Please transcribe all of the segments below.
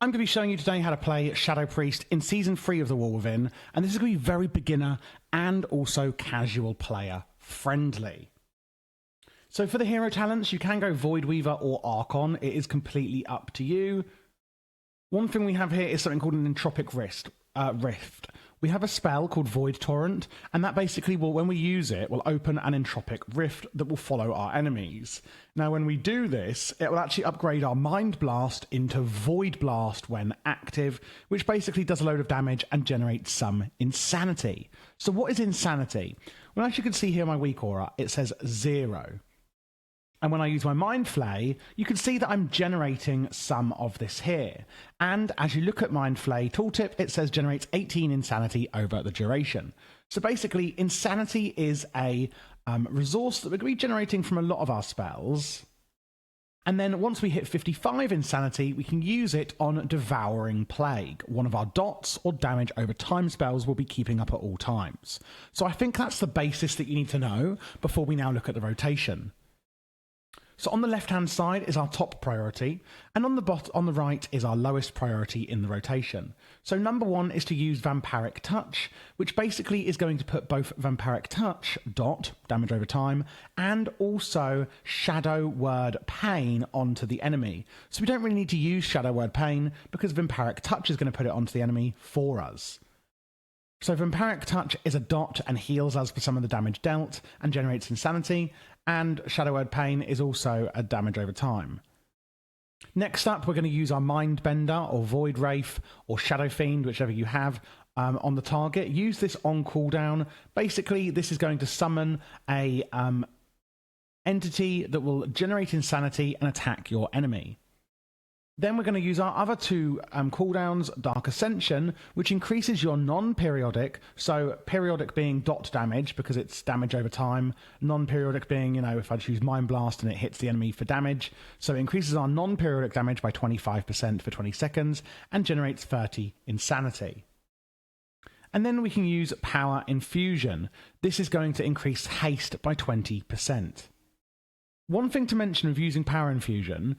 I'm going to be showing you today how to play Shadow Priest in Season 3 of The War Within, and this is going to be very beginner and also casual player friendly. So for the hero talents, you can go Void Weaver or Archon. It is completely up to you. One thing we have here is something called an Entropic Rift. We have a spell called Void Torrent, and that basically will, when we use it, will open an entropic rift that will follow our enemies. Now, when we do this, it will actually upgrade our Mind Blast into Void Blast when active, which basically does a load of damage and generates some insanity. So what is insanity? Well, as you can see here in my weak aura, it says 0. And when I use my Mind Flay, you can see that I'm generating some of this here. And as you look at Mind Flay tooltip, it says generates 18 insanity over the duration. So basically, insanity is a resource that we're going to be generating from a lot of our spells. And then once we hit 55 insanity, we can use it on Devouring Plague. One of our dots or damage over time spells will be keeping up at all times. So I think that's the basis that you need to know before we now look at the rotation. So on the left-hand side is our top priority, and on the right is our lowest priority in the rotation. So number 1 is to use Vampiric Touch, which basically is going to put both Vampiric Touch, dot, damage over time, and also Shadow Word Pain onto the enemy. So we don't really need to use Shadow Word Pain, because Vampiric Touch is going to put it onto the enemy for us. So Vampiric Touch is a dot and heals us for some of the damage dealt and generates insanity, and Shadow Word Pain is also a damage over time. Next up, we're going to use our Mind Bender or Void Wraith or Shadow Fiend, whichever you have, on the target. Use this on cooldown. Basically, this is going to summon a entity that will generate insanity and attack your enemy. Then we're going to use our other two cooldowns, Dark Ascension, which increases your non-periodic, so periodic being dot damage because it's damage over time, non-periodic being, if I choose Mind Blast and it hits the enemy for damage, so it increases our non-periodic damage by 25% for 20 seconds and generates 30 insanity. And then we can use Power Infusion. This is going to increase haste by 20%. One thing to mention of using Power Infusion,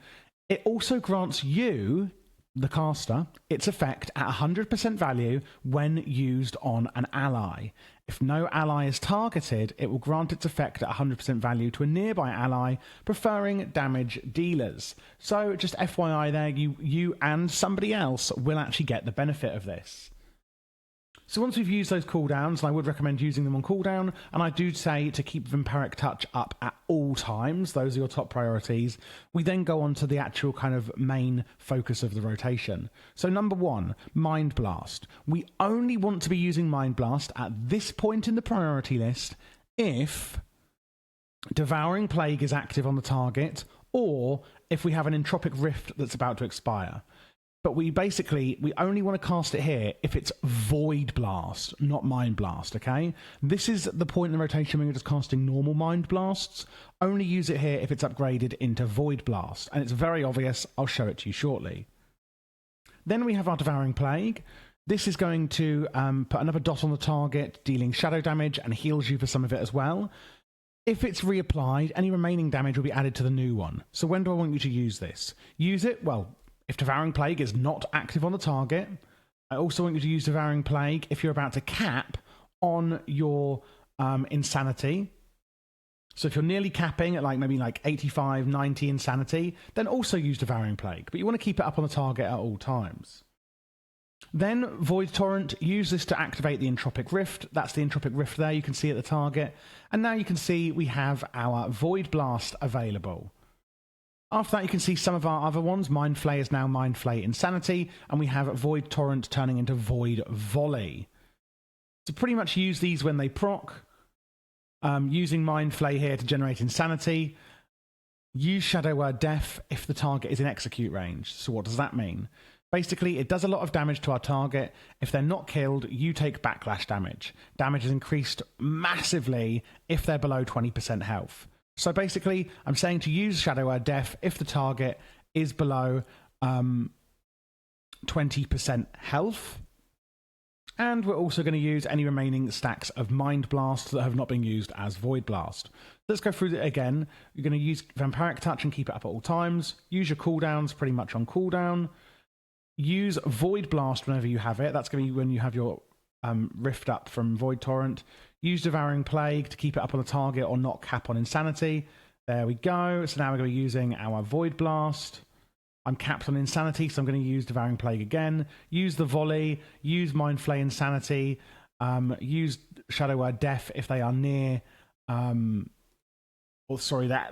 it also grants you, the caster, its effect at 100% value when used on an ally. If no ally is targeted, it will grant its effect at 100% value to a nearby ally, preferring damage dealers. So just FYI there, you and somebody else will actually get the benefit of this. So once we've used those cooldowns, and I would recommend using them on cooldown, and I do say to keep Vampiric Touch up at all times, those are your top priorities, we then go on to the actual kind of main focus of the rotation. So number 1, Mind Blast. We only want to be using Mind Blast at this point in the priority list if Devouring Plague is active on the target, or if we have an Entropic Rift that's about to expire. But we only want to cast it here if it's Void Blast, not Mind Blast, okay? This is the point in the rotation when you're just casting normal Mind Blasts. Only use it here if it's upgraded into Void Blast. And it's very obvious. I'll show it to you shortly. Then we have our Devouring Plague. This is going to put another dot on the target, dealing shadow damage, and heals you for some of it as well. If it's reapplied, any remaining damage will be added to the new one. So when do I want you to use this? Use it, well, if Devouring Plague is not active on the target. I also want you to use Devouring Plague if you're about to cap on your insanity. So if you're nearly capping at maybe 85, 90 insanity, then also use Devouring Plague. But you want to keep it up on the target at all times. Then Void Torrent, use this to activate the Entropic Rift. That's the Entropic Rift there, you can see at the target. And now you can see we have our Void Blast available. After that, you can see some of our other ones. Mind Flay is now Mind Flay Insanity, and we have Void Torrent turning into Void Volley. So pretty much use these when they proc. Using Mind Flay here to generate Insanity. Use Shadow Word Death if the target is in execute range. So what does that mean? Basically, it does a lot of damage to our target. If they're not killed, you take backlash damage. Damage is increased massively if they're below 20% health. So basically, I'm saying to use Shadow Word Death if the target is below 20% health. And we're also going to use any remaining stacks of Mind Blast that have not been used as Void Blast. Let's go through it again. You're going to use Vampiric Touch and keep it up at all times. Use your cooldowns pretty much on cooldown. use Void Blast whenever you have it. That's going to be when you have your Rift up from Void Torrent. Use Devouring Plague to keep it up on the target or not cap on Insanity. There we go. So now we're going to be using our Void Blast. I'm capped on Insanity, so I'm going to use Devouring Plague again. Use the Volley. Use Mind Flay Insanity. Use Shadow Word Death if they are near... they're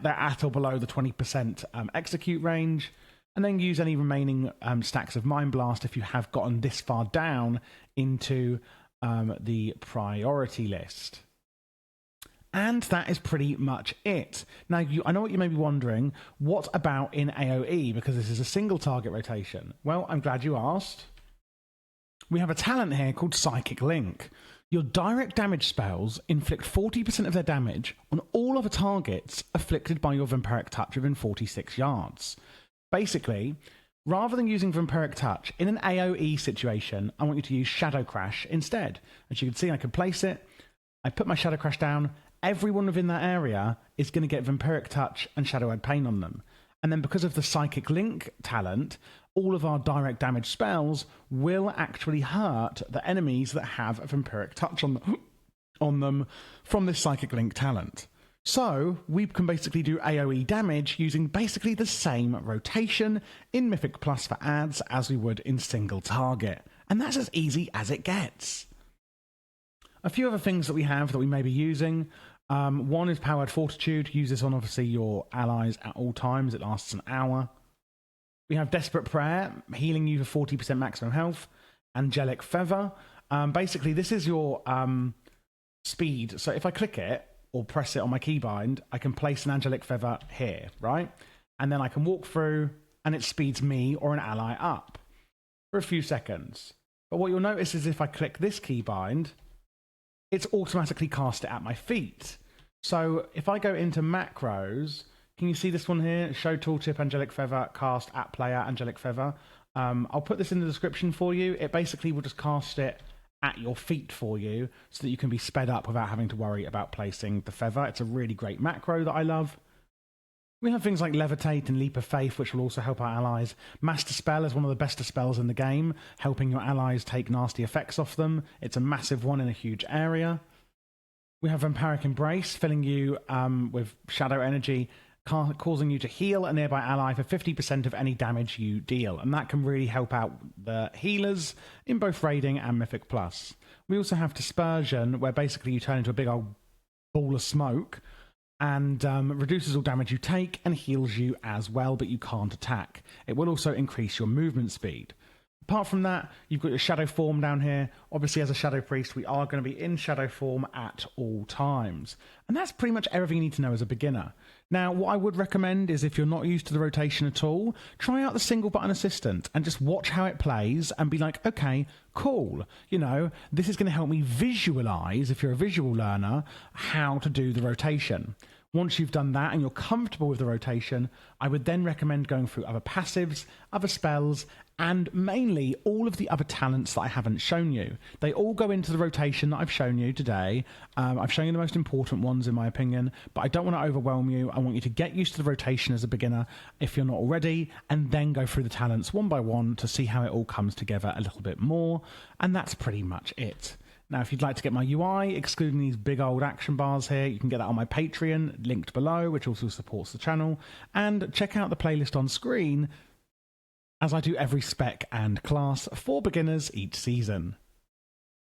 at or below the 20% execute range. And then use any remaining stacks of Mind Blast if you have gotten this far down into the priority list. And that is pretty much it. Now, I know what you may be wondering. What about in AoE? Because this is a single target rotation. Well, I'm glad you asked. We have a talent here called Psychic Link. Your direct damage spells inflict 40% of their damage on all other targets afflicted by your Vampiric Touch within 46 yards. Basically, rather than using Vampiric Touch, in an AoE situation, I want you to use Shadow Crash instead. As you can see, I can place it. I put my Shadow Crash down. Everyone within that area is going to get Vampiric Touch and Shadow Word Pain on them. And then because of the Psychic Link talent, all of our direct damage spells will actually hurt the enemies that have a Vampiric Touch on them from this Psychic Link talent. So we can basically do AoE damage using basically the same rotation in Mythic Plus for ads as we would in single target. And that's as easy as it gets. A few other things that we have that we may be using. One is Powered Fortitude. Use this on obviously your allies at all times. It lasts an hour. We have Desperate Prayer, healing you for 40% maximum health. Angelic Feather. Basically, this is your speed. So if I click it or press it on my keybind, I can place an Angelic Feather here, right? And then I can walk through and it speeds me or an ally up for a few seconds. But what you'll notice is if I click this keybind, it's automatically cast it at my feet. So if I go into macros, can you see this one here? Show tooltip, Angelic Feather, cast at player, Angelic Feather. I'll put this in the description for you. It basically will just cast it at your feet for you so that you can be sped up without having to worry about placing the feather. It's a really great macro that I love. We have things like Levitate and Leap of Faith, which will also help our allies. Master Spell is one of the best spells in the game, helping your allies take nasty effects off them. It's a massive one in a huge area. We have Vampiric Embrace, filling you with shadow energy, causing you to heal a nearby ally for 50% of any damage you deal. And that can really help out the healers in both Raiding and Mythic Plus. We also have Dispersion, where basically you turn into a big old ball of smoke, and reduces all damage you take and heals you as well, but you can't attack. It will also increase your movement speed. Apart from that, you've got your shadow form down here. Obviously, as a shadow priest, we are going to be in shadow form at all times. And that's pretty much everything you need to know as a beginner. Now, what I would recommend is if you're not used to the rotation at all, try out the single button assistant and just watch how it plays and be like, okay, cool. You know, this is going to help me visualize, if you're a visual learner, how to do the rotation. Once you've done that and you're comfortable with the rotation, I would then recommend going through other passives, other spells, and mainly all of the other talents that I haven't shown you. They all go into the rotation that I've shown you today. I've shown you the most important ones in my opinion, but I don't want to overwhelm you. I want you to get used to the rotation as a beginner if you're not already, and then go through the talents one by one to see how it all comes together a little bit more. And that's pretty much it. Now, if you'd like to get my UI, excluding these big old action bars here, you can get that on my Patreon, linked below, which also supports the channel. And check out the playlist on screen, as I do every spec and class for beginners each season.